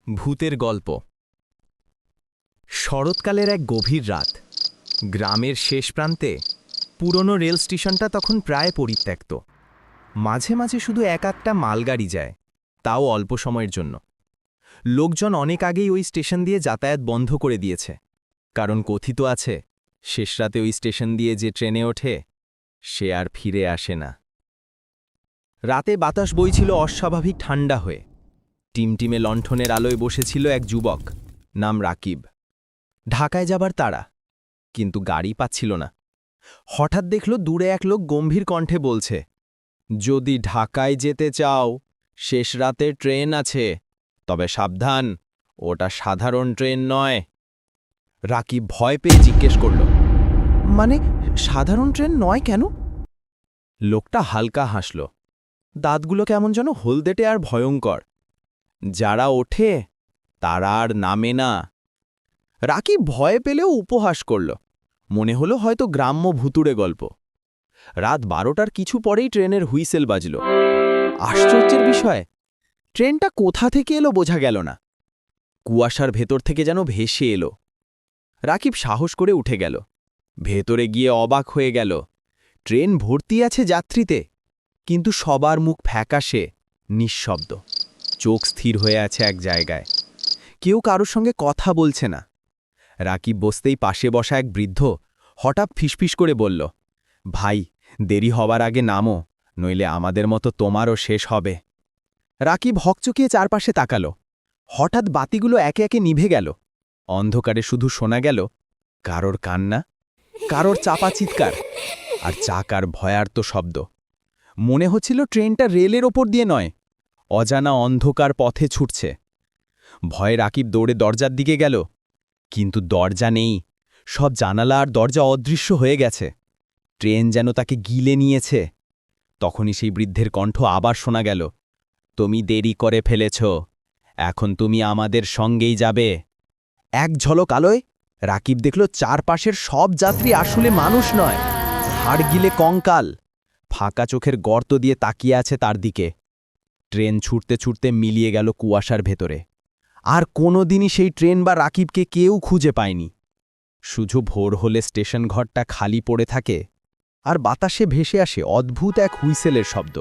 ভূতের গল্প। শরৎকালের এক গভীর রাত। গ্রামের শেষ প্রান্তে পুরনো রেল স্টেশনটা তখন প্রায় পরিত্যক্ত। মাঝে মাঝে শুধু এক আধটা মালগাড়ি যায়, তাও অল্প সময়ের জন্য। লোকজন অনেক আগেই ওই স্টেশন দিয়ে যাতায়াত বন্ধ করে দিয়েছে, কারণ কথিত আছে শেষ রাতে ওই স্টেশন দিয়ে যে ট্রেনে ওঠে সে আর ফিরে আসে না। রাতে বাতাস বইছিল অস্বাভাবিক ঠান্ডা হয়ে। টিমটিমে লণ্ঠনের আলোয় বসেছিল এক যুবক, নাম রাকিব। ঢাকায় যাবার তাড়া, কিন্তু গাড়ি পাচ্ছিল না। হঠাৎ দেখল দূরে এক লোক গম্ভীর কণ্ঠে বলছে, যদি ঢাকায় যেতে চাও শেষ রাতে ট্রেন আছে, তবে সাবধান, ওটা সাধারণ ট্রেন নয়। রাকিব ভয় পেয়ে জিজ্ঞেস করল, মানে সাধারণ ট্রেন নয় কেন? লোকটা হালকা হাসল, দাঁতগুলো কেমন যেন হলদেটে আর ভয়ঙ্কর। যারা ওঠে তারা আর নামে না। রাকিব ভয় পেলেও উপহাস করল, মনে হলো হয়তো গ্রাম্য ভুতুড়ে গল্প। রাত 12টার কিছু পরেই ট্রেনের হুইসেল বাজল। আশ্চর্যের বিষয়, ট্রেনটা কোথা থেকে এলো বোঝা গেল না। কুয়াশার ভেতর থেকে যেন ভেসে এলো। রাকিব সাহস করে উঠে গেল। ভেতরে গিয়ে অবাক হয়ে গেল। ট্রেন ভর্তি আছে যাত্রীতে, কিন্তু সবার মুখ ফ্যাকাশে, নিঃশব্দ। চোখ স্থির হয়ে আছে এক জায়গায়। কেউ কারোর সঙ্গে কথা বলছে না। রাকিব বসতেই পাশে বসা এক বৃদ্ধ হঠাৎ ফিসফিস করে বলল, ভাই, দেরি হবার আগে নামো, নইলে আমাদের মতো তোমারও শেষ হবে। রাকিব হকচকিয়ে চারপাশে তাকাল। হঠাৎ বাতিগুলো একে একে নিভে গেল। অন্ধকারে শুধু শোনা গেল কারোর কান্না, কারোর চাপা চিৎকার, আর চাকার ভয়ার্ত শব্দ। মনে হচ্ছিল ট্রেনটা রেলের ওপর দিয়ে নয়, অজানা অন্ধকার পথে ছুটছে। ভয়ে রাকিব দৌড়ে দরজার দিকে গেল, কিন্তু দরজা নেই। সব জানালা আর দরজা অদৃশ্য হয়ে গেছে। ট্রেন যেন তাকে গিলে নিয়েছে। তখনই সেই বৃদ্ধের কণ্ঠ আবার শোনা গেল, তুমি দেরি করে ফেলেছ, এখন তুমি আমাদের সঙ্গেই যাবে। এক ঝলক আলোয় রাকিব দেখল চারপাশের সব যাত্রী আসলে মানুষ নয়, হাড় গিলে কঙ্কাল। ফাঁকা চোখের গর্ত দিয়ে তাকিয়ে আছে তার দিকে। ট্রেন ছুটতে ছুটতে মিলিয়ে গেল কুয়াশার ভেতরে। আর কোনোদিনই সেই ট্রেন বা রাকিবকে কেউ খুঁজে পায়নি। শুধু ভোর হলে স্টেশন ঘরটা খালি পড়ে থাকে, আর বাতাসে ভেসে আসে অদ্ভুত এক হুইসেলের শব্দ।